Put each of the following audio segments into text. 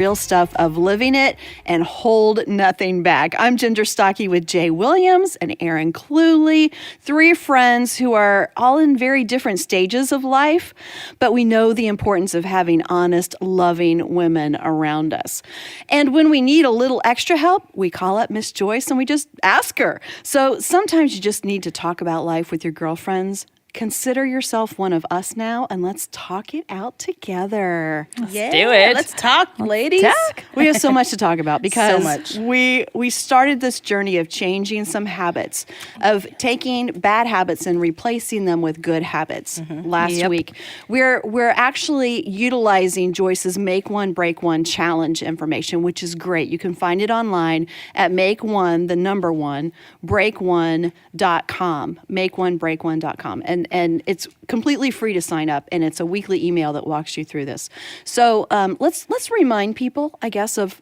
real stuff of living it and hold nothing back. I'm Ginger Stocky with Jay Williams and Aaron Cluley, three friends who are all in very different stages of life, but we know the importance of having honest, loving women around us. And when we need a little extra help, we call up Miss Joyce and we just ask her. So sometimes you just need to talk about life with your girlfriends. Consider yourself one of us now, and let's talk it out together. Let's do it. Let's talk, ladies. We have so much to talk about because So much. we started this journey of changing some habits, of taking bad habits and replacing them with good habits last week. We're actually utilizing Joyce's Make One, Break One challenge information, which is great. You can find it online at breakonebreak1.com, makeonebreak1.com. And it's completely free to sign up, and it's a weekly email that walks you through this. So let's remind people, I guess, of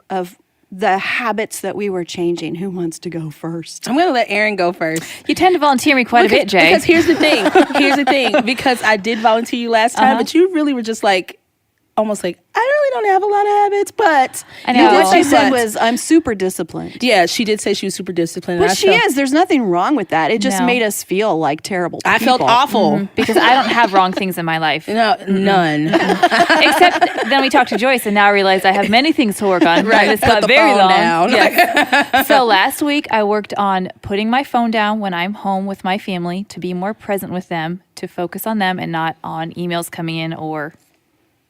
the habits that we were changing. Who wants to go first? I'm going to let Aaron go first. You tend to volunteer me quite a bit, Jay. Because here's the thing. Because I did volunteer you last time, but you really were just like, almost like, I really don't have a lot of habits, but I know. What she said was, I'm super disciplined. Yeah, she did say she was super disciplined. But she is. There's nothing wrong with that. It just made us feel like terrible people. I felt awful. Because I don't have wrong things in my life. No, none. Except then we talked to Joyce, and now I realize I have many things to work on. Right. This Put got the very phone long. down. Yes. So last week I worked on putting my phone down when I'm home with my family to be more present with them, to focus on them and not on emails coming in or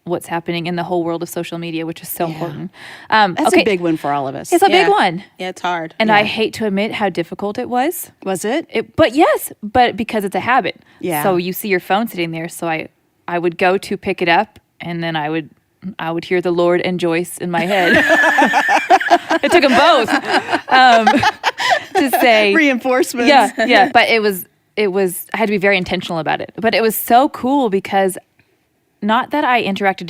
what's happening in the whole world of social media, which is so important. That's a big one for all of us. It's a big one. Yeah, it's hard. And I hate to admit how difficult it was. Was it? But because it's a habit. Yeah. So you see your phone sitting there. So I would go to pick it up, and then I would hear the Lord and Joyce in my head. It took them both to say Reinforcements. Yeah. But it was I had to be very intentional about it. But it was so cool because not that I interacted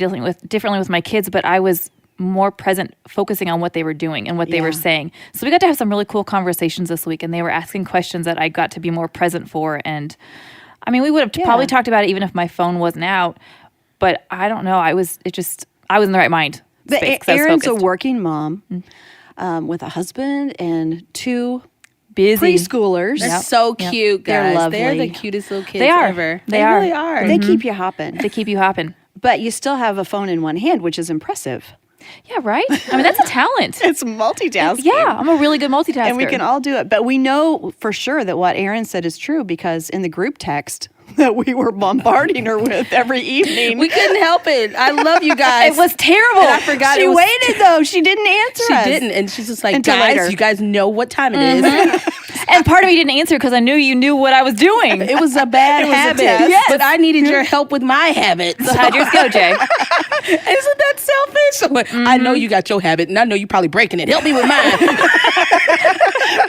differently with my kids, but I was more present, focusing on what they were doing and what they were saying. So we got to have some really cool conversations this week, and they were asking questions that I got to be more present for. And I mean, we would have probably talked about it even if my phone wasn't out, but I don't know. I was in the right mind space. Erin's a working mom with a husband and two busy preschoolers. They're so cute, guys. They're lovely. They're the cutest little kids They are. ever. They are. really are. They keep you hopping. They keep you hopping. But you still have a phone in one hand, which is impressive. Yeah, right? I mean, that's a talent. It's multitasking. Yeah, I'm a really good multitasker. And we can all do it. But we know for sure that what Erin said is true because in the group text that we were bombarding her with every evening. We couldn't help it. I love you guys. It was terrible. And I forgot She waited, though. She didn't answer She us. didn't. And she's just like, Until guys, later. you guys know what time it is. And part of me didn't answer because I knew you knew what I was doing. It was a bad habit. test. But I needed your help with my habits. So how'd yours go, Jay? Isn't that selfish? I know you got your habit, and I know you probably breaking it. Help me with mine.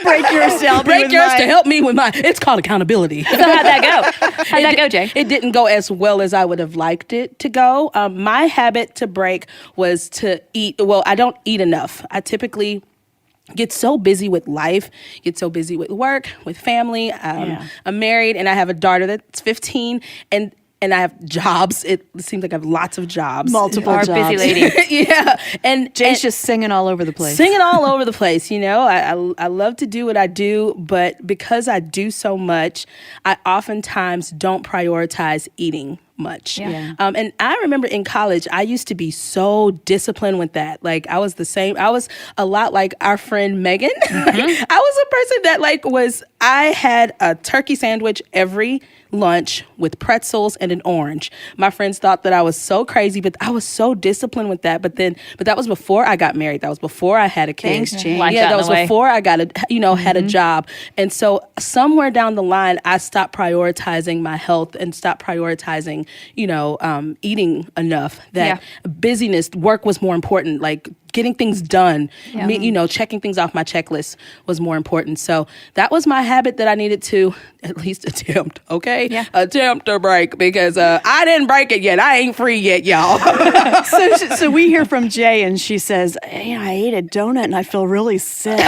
Break yours to help me Break with yours mine. to help me with mine. It's called accountability. So how'd that go? How'd that go, Jay? It didn't go as well as I would have liked it to go. My habit to break was to eat. Well, I don't eat enough. I typically get so busy with life, get so busy with work, with family. I'm married and I have a daughter that's 15 and I have jobs. It seems like I have lots of jobs. Multiple Our jobs. busy lady. Yeah. And Jay's just singing all over the place. Singing all over the place, you know. I love to do what I do, but because I do so much, I oftentimes don't prioritize eating much. Yeah. And I remember in college, I used to be so disciplined with that. Like I was the same. I was a lot like our friend Megan. I was a person that I had a turkey sandwich every lunch with pretzels and an orange. My friends thought that I was so crazy, but I was so disciplined with that. But that was before I got married. That was before I had a kid. Things change. Life Yeah, got that in was the way. before I got had a job. And so somewhere down the line, I stopped prioritizing my health and stopped prioritizing, eating enough. That busyness, work was more important. Like getting things done, checking things off my checklist was more important. So that was my habit that I needed to at least attempt, okay? Yeah. Attempt to break because I didn't break it yet. I ain't free yet, y'all. So we hear from Jay, and she says, I ate a donut, and I feel really sick.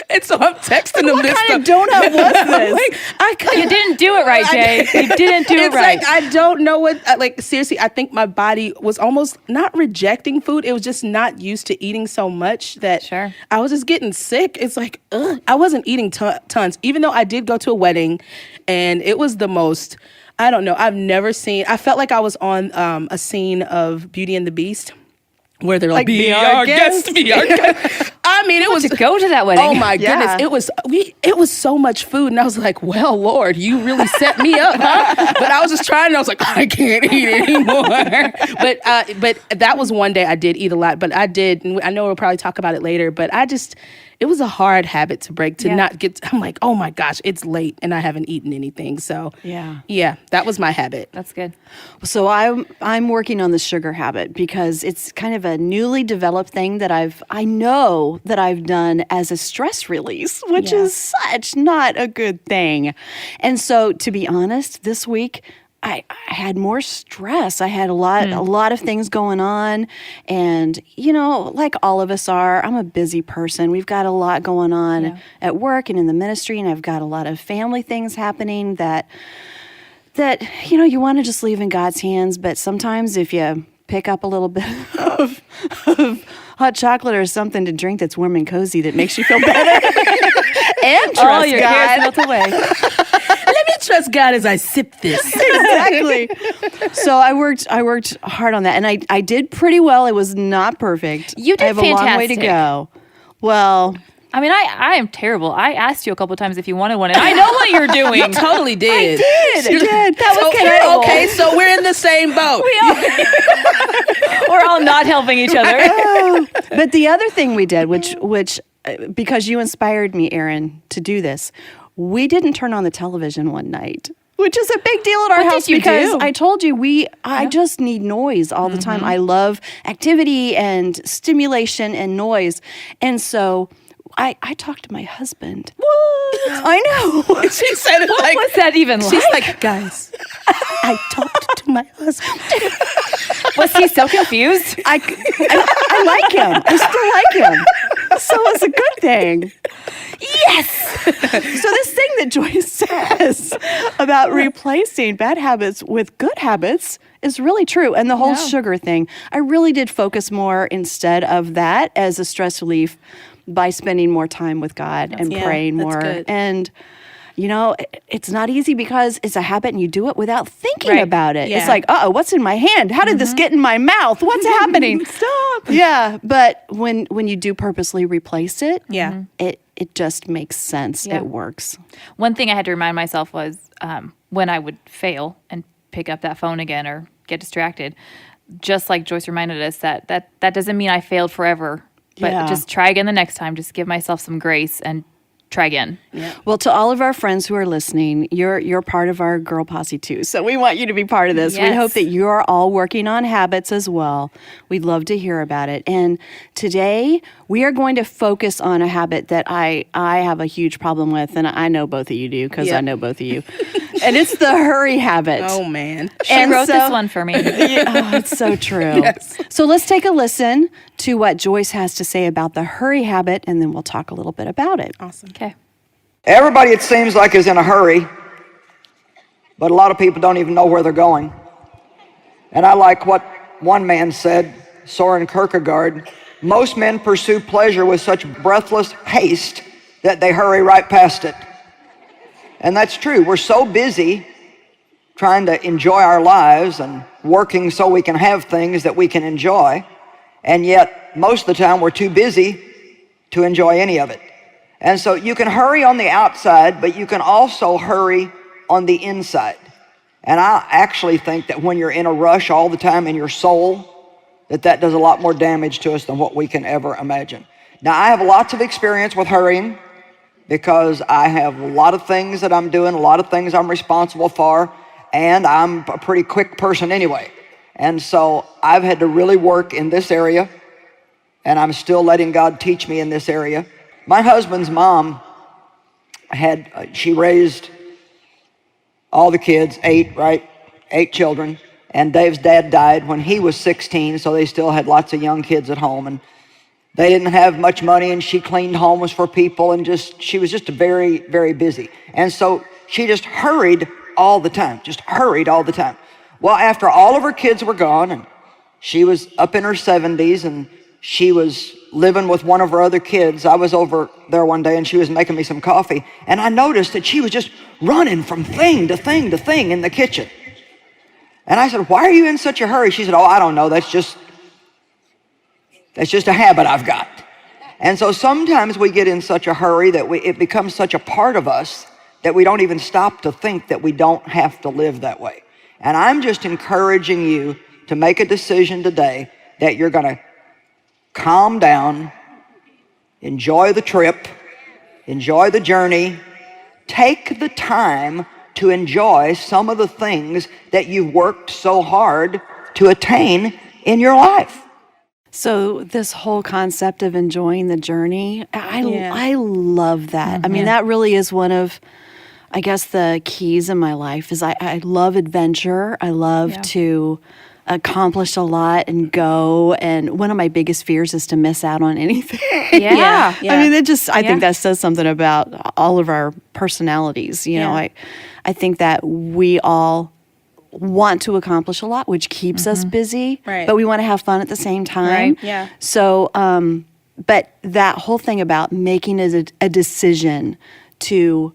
And so I'm texting them What this kind of stuff. donut was this? Like, I couldn't. You didn't do it right, Jay. You didn't do it It's right. like I don't know what. Like seriously, I think my body was almost not rejecting food. It was just not used to eating so much that Sure. I was just getting sick. It's like I wasn't eating tons, even though I did go to a wedding, and it was the most. I don't know. I've never seen. I felt like I was on a scene of Beauty and the Beast, where they're like, "Be our guest, be our guest." I mean, it was to go to that wedding. Oh my Yeah. goodness, it was so much food, and I was like, "Well, Lord, you really set me up, huh?" But I was just trying, and I was like, "I can't eat anymore." But that was one day I did eat a lot, but I did. And I know we'll probably talk about it later, but it was a hard habit to break to not get. I'm like, oh my gosh, it's late, and I haven't eaten anything. So yeah, that was my habit. That's good. So I'm working on the sugar habit because it's kind of a newly developed thing that I know that I've done as a stress release, which is such not a good thing. And so to be honest, this week I had more stress. I had a lot of things going on, and like all of us are, I'm a busy person. We've got a lot going on at work and in the ministry, and I've got a lot of family things happening that you want to just leave in God's hands. But sometimes if you pick up a little bit of hot chocolate or something to drink that's warm and cozy that makes you feel better and trust All your God. cares melt away. Let me trust God as I sip this. Exactly. So I worked hard on that, and I did pretty well. It was not perfect. You did I have a long way to fantastic. go. Well, I mean, I am terrible. I asked you a couple times if you wanted one, and I know what you're doing. You totally did. I did. That was Okay, terrible. okay, so we're in the same boat. We're all not helping each other. But the other thing we did, which because you inspired me, Aaron, to do this, we didn't turn on the television one night, which is a big deal at our What house did you because do? I told you I just need noise all the time. I love activity and stimulation and noise, and so I talked to my husband. What? I know. She said it What like, was that even she's like? like, guys, I talked to my husband. Was he so confused? I like him. I still like him. So it's a good thing. Yes. So this thing that Joyce says about replacing bad habits with good habits is really true. And the whole sugar thing, I really did focus more instead of that as a stress relief by spending more time with God and praying that's more. good. And it's not easy because it's a habit and you do it without thinking about it. Yeah. It's like, what's in my hand? How did this get in my mouth? What's happening? Stop. Yeah. But when you do purposely replace it, it just makes sense. Yeah. It works. One thing I had to remind myself was when I would fail and pick up that phone again or get distracted, just like Joyce reminded us that doesn't mean I failed forever, but just try again the next time. Just give myself some grace and try again. Yeah. Well, to all of our friends who are listening, you're part of our girl posse too. So we want you to be part of this. We Yes. hope that you are all working on habits as well. We'd love to hear about it. And today we are going to focus on a habit that I have a huge problem with, and I know both of you do because I know both of you. And it's the hurry habit. Oh, man. She wrote this one for me. It's so true. Yes. So let's take a listen to what Joyce has to say about the hurry habit, and then we'll talk a little bit about it. Awesome. Okay. Everybody, it seems like, is in a hurry, but a lot of people don't even know where they're going. And I like what one man said, Soren Kierkegaard, most men pursue pleasure with such breathless haste that they hurry right past it. And that's true. We're so busy trying to enjoy our lives and working so we can have things that we can enjoy, and yet most of the time we're too busy to enjoy any of it. And so you can hurry on the outside, but you can also hurry on the inside. And I actually think that when you're in a rush all the time in your soul, that does a lot more damage to us than what we can ever imagine. Now, I have lots of experience with hurrying because I have a lot of things that I'm doing, a lot of things I'm responsible for, and I'm a pretty quick person anyway. And so I've had to really work in this area, and I'm still letting God teach me in this area. My husband's mom she raised all the kids, 8 children, and Dave's dad died when he was 16, so they still had lots of young kids at home. They didn't have much money, and she cleaned homes for people, and she was just very, very busy. And so she just hurried all the time, Well, after all of her kids were gone, and she was up in her 70s, and she was living with one of her other kids, I was over there one day, and she was making me some coffee, and I noticed that she was just running from thing to thing to thing in the kitchen. And I said, "Why are you in such a hurry?" She said, "Oh, I don't know, that's just a habit I've got." And so sometimes we get in such a hurry that it becomes such a part of us that we don't even stop to think that we don't have to live that way. And I'm just encouraging you to make a decision today that you're going to calm down, enjoy the trip, enjoy the journey, take the time to enjoy some of the things that you've worked so hard to attain in your life. So this whole concept of enjoying the journey, I love that. I mean, that really is one of, I guess, the keys in my life is I love adventure. I love to accomplish a lot and go. And one of my biggest fears is to miss out on anything. Yeah. I mean, I think that says something about all of our personalities. You know, I think that we all want to accomplish a lot, which keeps us busy, but we want to have fun at the same time. Right. Yeah. So, but that whole thing about making a decision to,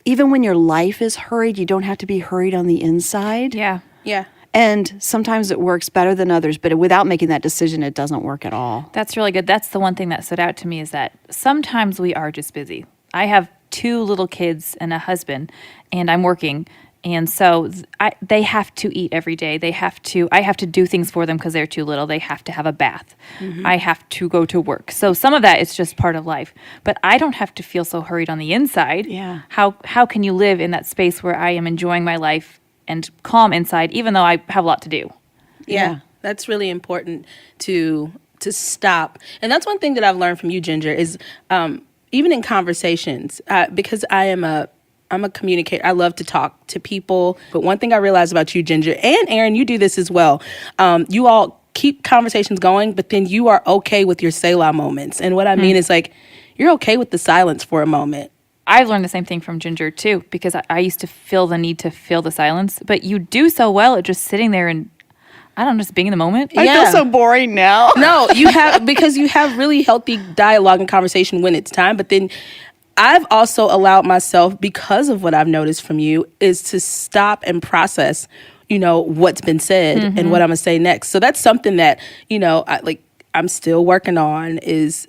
even when your life is hurried, you don't have to be hurried on the inside. Yeah. Yeah. And sometimes it works better than others, but without making that decision, it doesn't work at all. That's really good. That's the one thing that stood out to me is that sometimes we are just busy. I have 2 little kids and a husband, and I'm working. And so they have to eat every day. I have to do things for them because they're too little. They have to have a bath. I have to go to work. So some of that is just part of life. But I don't have to feel so hurried on the inside. Yeah. How can you live in that space where I am enjoying my life and calm inside, even though I have a lot to do? Yeah, that's really important to stop. And that's one thing that I've learned from you, Ginger, is even in conversations, because I'm a communicator. I love to talk to people. But one thing I realized about you, Ginger, and Aaron, you do this as well. You all keep conversations going, but then you are okay with your Selah moments. And what I mean is, like, you're okay with the silence for a moment. I've learned the same thing from Ginger, too, because I used to feel the need to fill the silence. But you do so well at just sitting there and, I don't know, just being in the moment. I feel so boring now. No, because you have really healthy dialogue and conversation when it's time. But then I've also allowed myself, because of what I've noticed from you, is to stop and process, what's been said and what I'm going to say next. So that's something that, I'm still working on is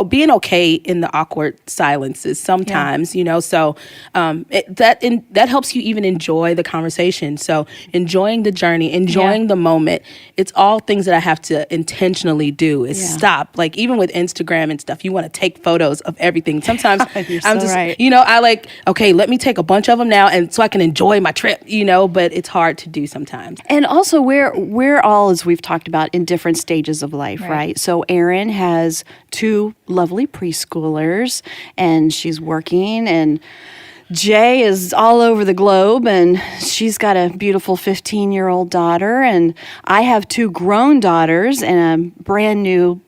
being okay in the awkward silences sometimes, so that helps you even enjoy the conversation. So enjoying the journey, enjoying the moment, it's all things that I have to intentionally do is stop. Like even with Instagram and stuff, you want to take photos of everything. Sometimes I'm just, I okay, let me take a bunch of them now and so I can enjoy my trip, but it's hard to do sometimes. And also we're all, as we've talked about, in different stages of life, right? So Erin has 2 lovely preschoolers and she's working, and Jay is all over the globe and she's got a beautiful 15-year-old daughter, and I have 2 grown daughters and a brand new,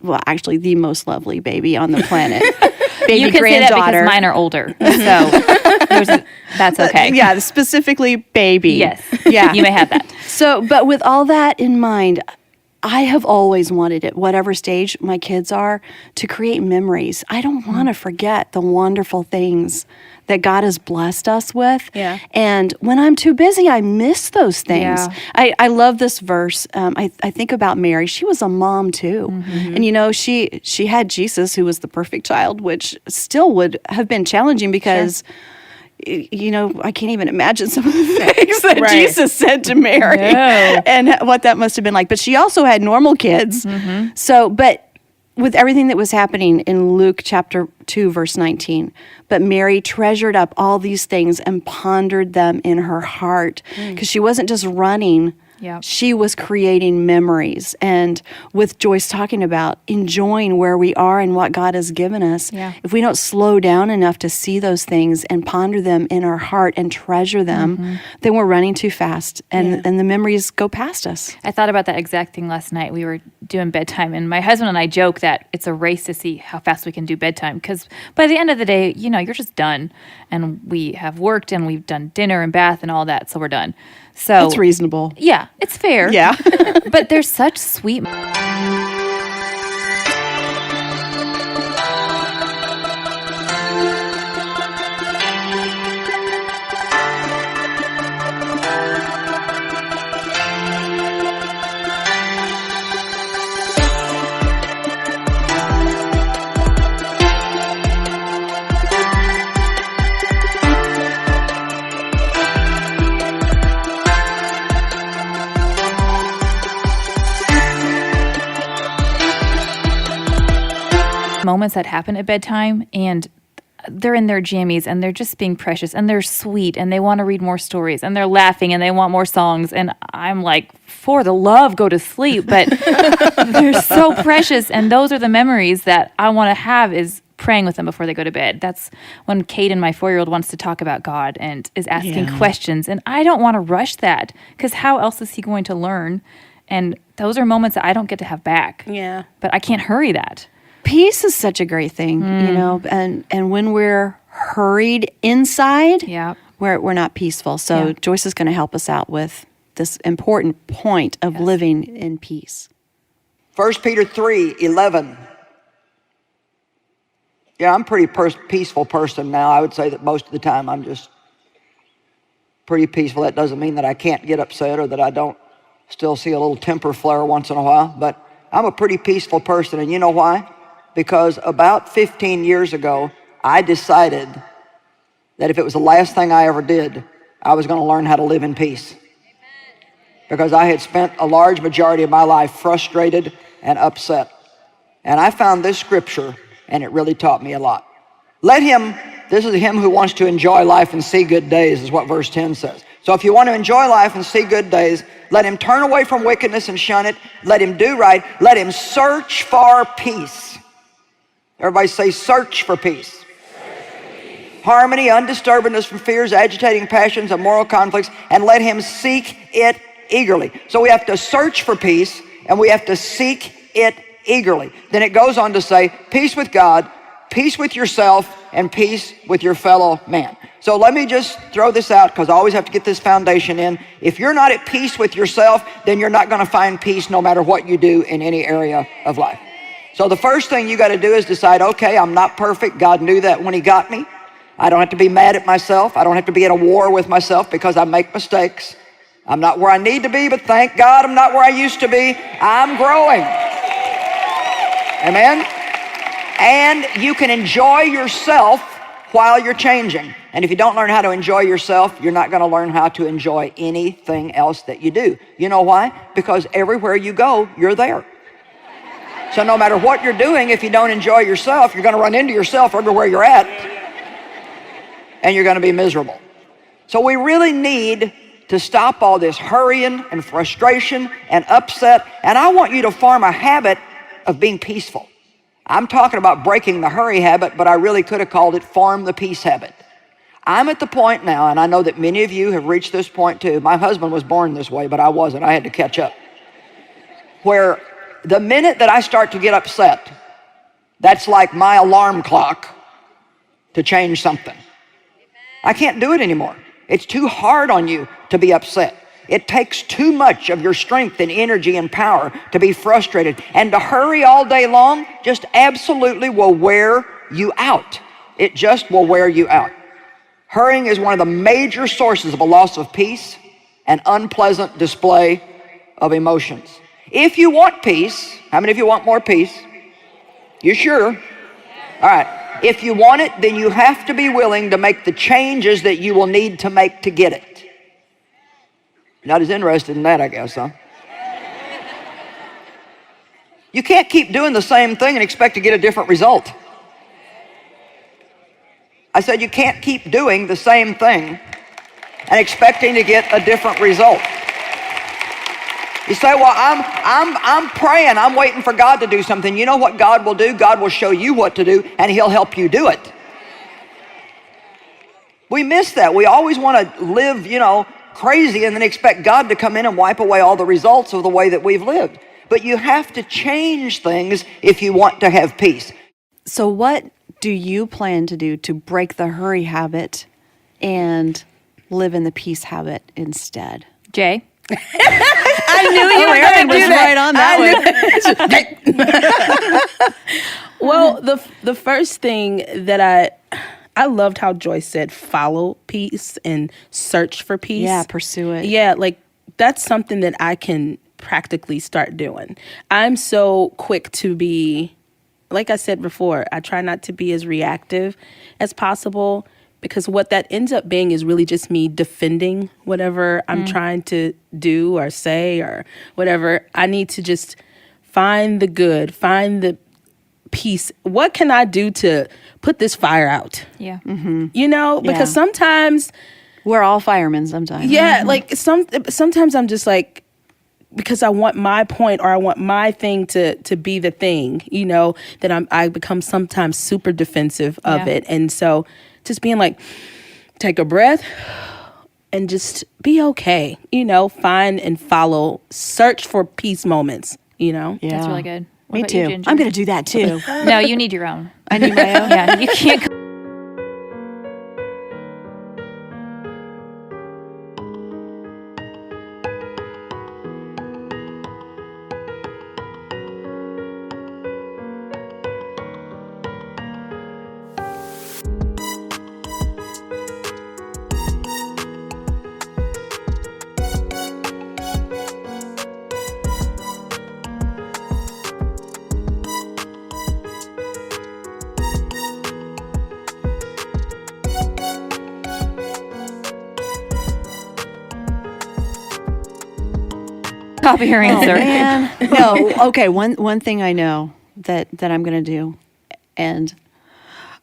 well, actually the most lovely baby on the planet. Baby you can granddaughter. Say that because mine are older, so that's okay. Yeah, specifically baby. Yes, yeah, you may have that. So, but with all that in mind, I have always wanted, at whatever stage my kids are, to create memories. I don't want to forget the wonderful things that God has blessed us with. Yeah. And when I'm too busy, I miss those things. Yeah. I love this verse. I think about Mary. She was a mom too. And she had Jesus, who was the perfect child, which still would have been challenging because I can't even imagine some of the things that Jesus said to Mary and what that must have been like. But she also had normal kids. So, but with everything that was happening in Luke chapter 2, verse 19, but Mary treasured up all these things and pondered them in her heart, because she wasn't just running Yeah. She was creating memories. And with Joyce talking about enjoying where we are and what God has given us, Yeah. if we don't slow down enough to see those things and ponder them in our heart and treasure them, then we're running too fast and the memories go past us. I thought about that exact thing last night. We were doing bedtime, and my husband and I joke that it's a race to see how fast we can do bedtime, because by the end of the day, you're just done. And we have worked and we've done dinner and bath and all that, so we're done. So That's reasonable. Yeah, it's fair. Yeah. But there's such sweet moments that happen at bedtime, and they're in their jammies and they're just being precious and they're sweet and they want to read more stories and they're laughing and they want more songs, and I'm like, for the love, go to sleep. But they're so precious, and those are the memories that I want to have, is praying with them before they go to bed. That's when Caden, my 4-year-old, wants to talk about God and is asking questions, and I don't want to rush that, because how else is he going to learn? And those are moments that I don't get to have back. Yeah. But I can't hurry that. Peace is such a great thing, and when we're hurried inside, Yeah. we're not peaceful. So Yeah. Joyce is going to help us out with this important point of living in peace. 1 Peter 3:11. Yeah, I'm a pretty peaceful person now. I would say that most of the time I'm just pretty peaceful. That doesn't mean that I can't get upset or that I don't still see a little temper flare once in a while, but I'm a pretty peaceful person. And you know why? Because about 15 years ago, I decided that if it was the last thing I ever did, I was going to learn how to live in peace. Because I had spent a large majority of my life frustrated and upset. And I found this scripture, and it really taught me a lot. This is him who wants to enjoy life and see good days, is what verse 10 says. So if you want to enjoy life and see good days, let him turn away from wickedness and shun it. Let him do right. Let him search for peace. Everybody say, search for peace. Harmony, undisturbedness from fears, agitating passions, and moral conflicts, and let him seek it eagerly. So we have to search for peace, and we have to seek it eagerly. Then it goes on to say, peace with God, peace with yourself, and peace with your fellow man. So let me just throw this out, because I always have to get this foundation in. If you're not at peace with yourself, then you're not going to find peace no matter what you do in any area of life. So the first thing you got to do is decide, okay, I'm not perfect. God knew that when he got me. I don't have to be mad at myself. I don't have to be at a war with myself because I make mistakes. I'm not where I need to be, but thank God I'm not where I used to be. I'm growing. Amen? And you can enjoy yourself while you're changing. And if you don't learn how to enjoy yourself, you're not going to learn how to enjoy anything else that you do. You know why? Because everywhere you go, you're there. So no matter what you're doing, if you don't enjoy yourself, you're going to run into yourself everywhere you're at, and you're going to be miserable. So we really need to stop all this hurrying and frustration and upset. And I want you to form a habit of being peaceful. I'm talking about breaking the hurry habit, but I really could have called it form the peace habit. I'm at the point now, and I know that many of you have reached this point too. My husband was born this way, but I wasn't. I had to catch up. Where the minute that I start to get upset, that's like my alarm clock to change something. I can't do it anymore. It's too hard on you to be upset. It takes too much of your strength and energy and power to be frustrated. And to hurry all day long just absolutely will wear you out. It just will wear you out. Hurrying is one of the major sources of a loss of peace and unpleasant display of emotions. If you want peace, how many of you want more peace? You sure? All right. If you want it, then you have to be willing to make the changes that you will need to make to get it. Not as interested in that, I guess, huh? You can't keep doing the same thing and expect to get a different result. I said you can't keep doing the same thing and expecting to get a different result. You say, well, I'm praying, I'm waiting for God to do something. You know what God will do? God will show you what to do, and He'll help you do it. We miss that. We always want to live, crazy and then expect God to come in and wipe away all the results of the way that we've lived. But you have to change things if you want to have peace. So what do you plan to do to break the hurry habit and live in the peace habit instead? Jay? I knew you were Erin going to was do that. right on that one. Well, the first thing that I loved how Joyce said, follow peace and search for peace. Yeah, pursue it. Yeah, like that's something that I can practically start doing. I'm so quick to be, like I said before, I try not to be as reactive as possible, because what that ends up being is really just me defending whatever I'm trying to do or say or whatever. I need to just find the good, find the peace. What can I do to put this fire out? Yeah. Because sometimes We're all firemen sometimes. like sometimes I'm just like, because I want my point or I want my thing to be the thing, that I become sometimes super defensive of it. And so just being like, take a breath and just be okay, find and follow, search for peace moments, Yeah. That's really good. What Me about you, too. Ginger? I'm going to do that too. No, you need your own. I need my own. Yeah, you can't. Copy her answer. Man. No. Okay. One thing I know that I'm going to do, and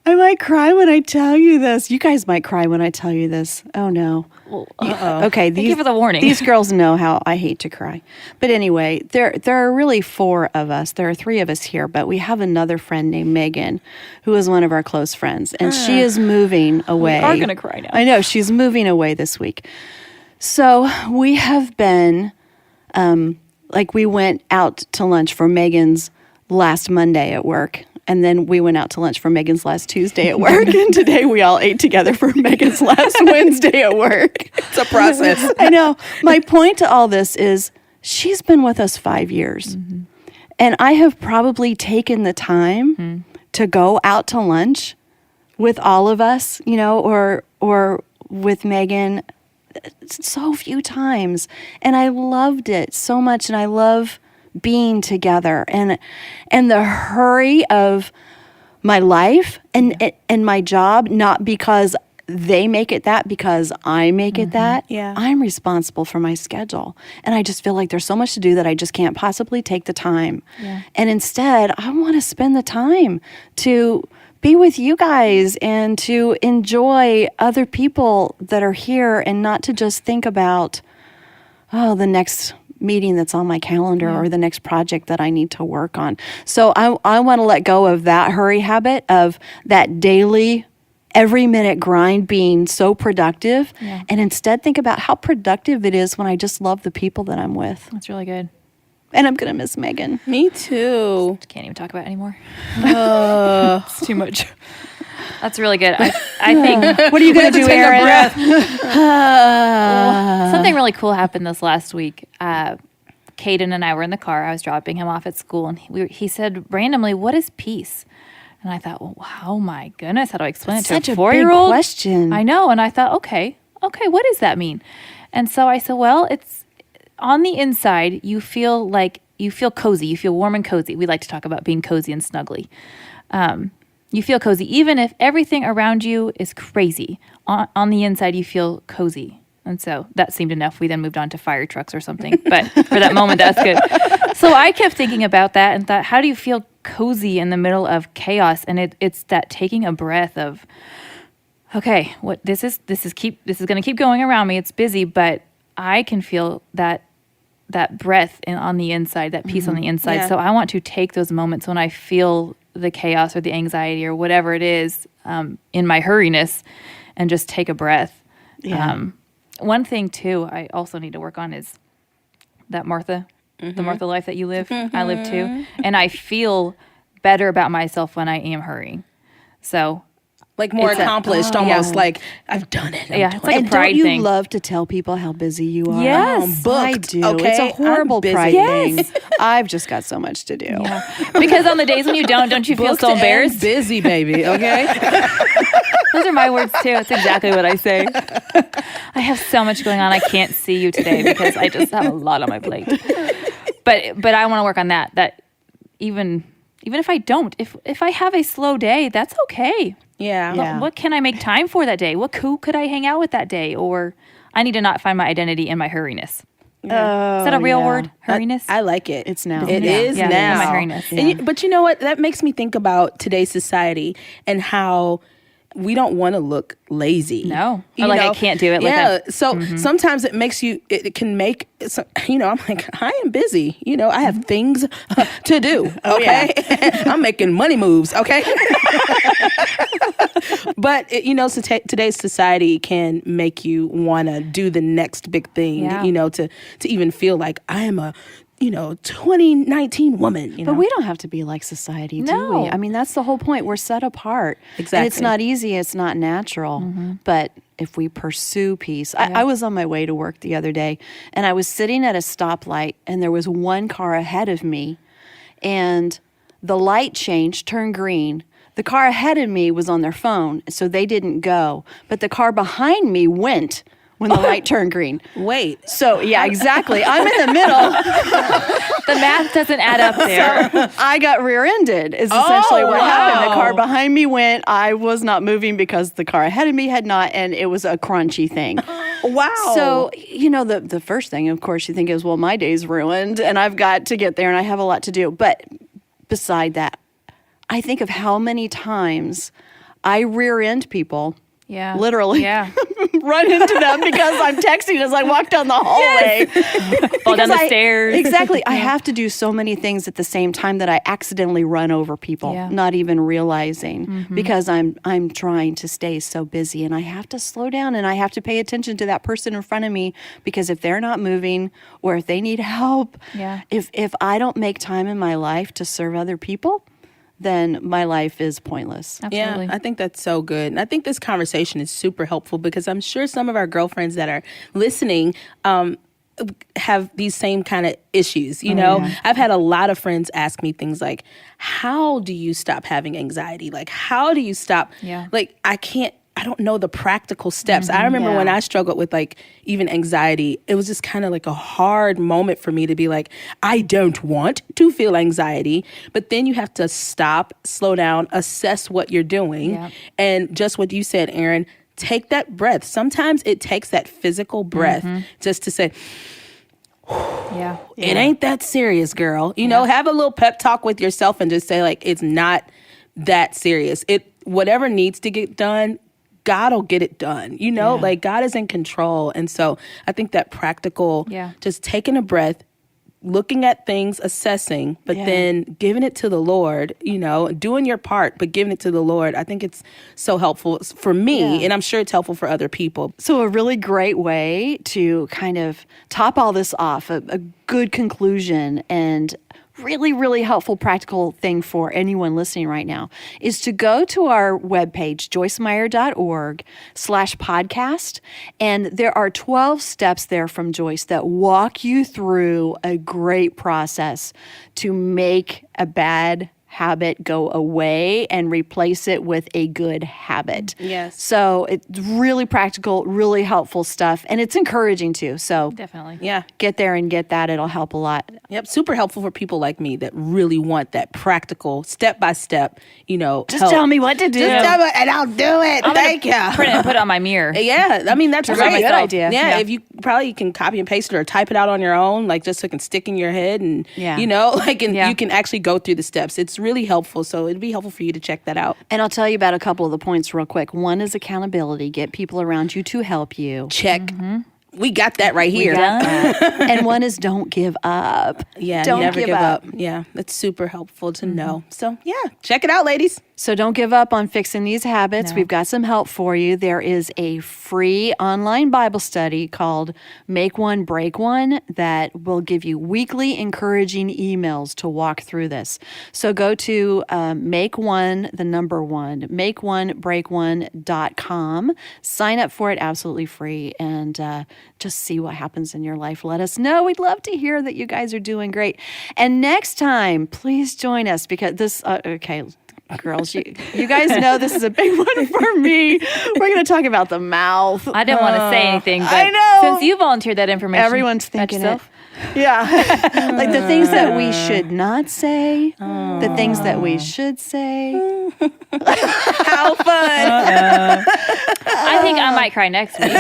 I might cry when I tell you this. You guys might cry when I tell you this. Oh no. Okay. Thank you for the warning. These girls know how I hate to cry. But anyway, there are really 4 of us. There are 3 of us here, but we have another friend named Megan, who is one of our close friends, and she is moving away. We are going to cry now. I know, she's moving away this week. So we have been, we went out to lunch for Megan's last Monday at work. And then we went out to lunch for Megan's last Tuesday at work. And today we all ate together for Megan's last Wednesday at work. It's a process. I know. My point to all this is she's been with us 5 years. Mm-hmm. And I have probably taken the time to go out to lunch with all of us, or with Megan so few times. And I loved it so much. And I love being together, and the hurry of my life and my job, not because they make it that, because I make it that. Yeah. I'm responsible for my schedule. And I just feel like there's so much to do that I just can't possibly take the time. Yeah. And instead, I want to spend the time to be with you guys and to enjoy other people that are here, and not to just think about, the next meeting that's on my calendar or the next project that I need to work on. So I want to let go of that hurry habit, of that daily, every minute grind being so productive, and instead think about how productive it is when I just love the people that I'm with. That's really good. And I'm going to miss Megan. Me too. Can't even talk about it anymore. It's too much. That's really good. I think. What are you going to do, Erin? Something really cool happened this last week. Caden and I were in the car. I was dropping him off at school, and he said randomly, "What is peace?" And I thought, well, oh my goodness, how do I explain it to Such a a 4-year-old? big question. I know. And I thought, okay, what does that mean? And so I said, well, it's on the inside, you feel cozy. You feel warm and cozy. We like to talk about being cozy and snuggly. You feel cozy, even if everything around you is crazy. On the inside, you feel cozy. And so that seemed enough. We then moved on to fire trucks or something. But for that moment, that's good. So I kept thinking about that and thought, how do you feel cozy in the middle of chaos? And it's that taking a breath of, okay, what this is going to keep going around me. It's busy, but I can feel that that breath on the inside, that peace on the inside. Yeah. So I want to take those moments when I feel the chaos or the anxiety or whatever it is in my hurriness and just take a breath. Yeah. One thing too, I also need to work on is that Martha, the Martha life that you live, I live too. And I feel better about myself when I am hurrying. So Like more It's accomplished, almost like I've done it. Yeah, it's like And a pride don't you thing. love to tell people how busy you are? Yes. I Booked, do. okay? It's a horrible I'm busy. pride Yes. thing. I've just got so much to do. because on the days when you don't you feel Booked so and embarrassed? busy, baby. Okay. Those are my words too. It's exactly what I say. I have so much going on. I can't see you today because I just have a lot on my plate. But I want to work on that. That even if I don't, if I have a slow day, that's okay. Yeah. Yeah. What can I make time for that day? Who could I hang out with that day? Or I need to not find my identity in my hurriness. Is that a real word? Hurriness? I like it. It's now. It Yeah. is Yeah, now. my hurriness. And but you know what? That makes me think about today's society and how we don't want to look lazy. No. You Or like I know? can't do it. Yeah. Like So sometimes it makes you, it can make, I'm like, I am busy. I have things to do. Okay. I'm making money moves. Okay. But, so today's society can make you want to do the next big thing, Yeah. to even feel like I am a, 2019 woman. But we don't have to be like society, do No. we? I mean, that's the whole point. We're set apart. Exactly. And it's not easy. It's not natural. But if we pursue peace, I was on my way to work the other day, and I was sitting at a stoplight, and there was one car ahead of me, and the light changed, turned green. The car ahead of me was on their phone, so they didn't go. But the car behind me went when the light turned green. Wait. So, yeah, exactly. I'm in the middle. the math doesn't add up there. I got rear-ended is essentially what happened. The wow. car behind me went. I was not moving because the car ahead of me had not, and it was a crunchy thing. Wow. So, the first thing, of course, you think is, well, my day's ruined, and I've got to get there, and I have a lot to do. But beside that, I think of how many times I rear-end people. Yeah. Literally. Yeah. Run into them because I'm texting as I walk down the hallway. Fall down the Because stairs. Exactly. I have to do so many things at the same time that I accidentally run over people, Yeah. not even realizing because I'm trying to stay so busy, and I have to slow down and I have to pay attention to that person in front of me, because if they're not moving or if they need help, Yeah. if I don't make time in my life to serve other people, then my life is pointless. Absolutely. Yeah, I think that's so good. And I think this conversation is super helpful because I'm sure some of our girlfriends that are listening have these same kind of issues. I've had a lot of friends ask me things like, how do you stop having anxiety? Like, how do you stop? Yeah. Like, I don't know the practical steps. I remember when I struggled with like even anxiety, it was just kind of like a hard moment for me to be like, I don't want to feel anxiety. But then you have to stop, slow down, assess what you're doing. Yeah. And just what you said, Erin, take that breath. Sometimes it takes that physical breath just to say, Yeah. it ain't that serious, girl. Have a little pep talk with yourself and just say like, it's not that serious. Whatever needs to get done, God will get it done. Like God is in control. And so I think that practical, just taking a breath, looking at things, assessing, but then giving it to the Lord, doing your part, but giving it to the Lord. I think it's so helpful for me, and I'm sure it's helpful for other people. So a really great way to kind of top all this off, a good conclusion and really, really helpful practical thing for anyone listening right now is to go to our webpage, joycemeyer.org/podcast. And there are 12 steps there from Joyce that walk you through a great process to make a bad habit go away and replace it with a good habit. Yes. So it's really practical, really helpful stuff, and it's encouraging too. So Definitely. Yeah. get there and get that. It'll help a lot. Yep. Super helpful for people like me that really want that practical, step-by-step, Just help. tell me what to do. Just tell me and I'll do it. Thank you. Print it and put it on my mirror. Yeah, I mean that's That's great. a good idea. Yeah, Yeah. if you can copy and paste it or type it out on your own, like just so it can stick in your head, and Yeah. and Yeah. you can actually go through the steps. It's really helpful. So it'd be helpful for you to check that out. And I'll tell you about a couple of the points real quick. One is accountability. Get people around you to help you. Check. we got that right here. And one is don't give up. Yeah, don't never give up. Yeah, it's super helpful to know. So yeah, check it out, ladies. So don't give up on fixing these habits. We've got some help for you. There is a free online Bible study called Make One, Break One that will give you weekly encouraging emails to walk through this. So go to makeonebreak1.com. Sign up for it absolutely free and just see what happens in your life. Let us know. We'd love to hear that you guys are doing great. And next time, please join us because this, girls, you guys know this is a big one for me. We're going to talk about the mouth. I didn't want to say anything, but I know. since you volunteered that information, Everyone's about thinking yourself. it. Yeah. Like the things that we should not say, the things that we should say. How fun. I think I might cry next week.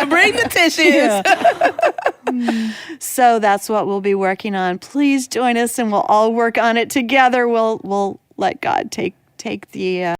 Bring the tissues. So that's what we'll be working on. Please join us and we'll all work on it together. We'll let God take the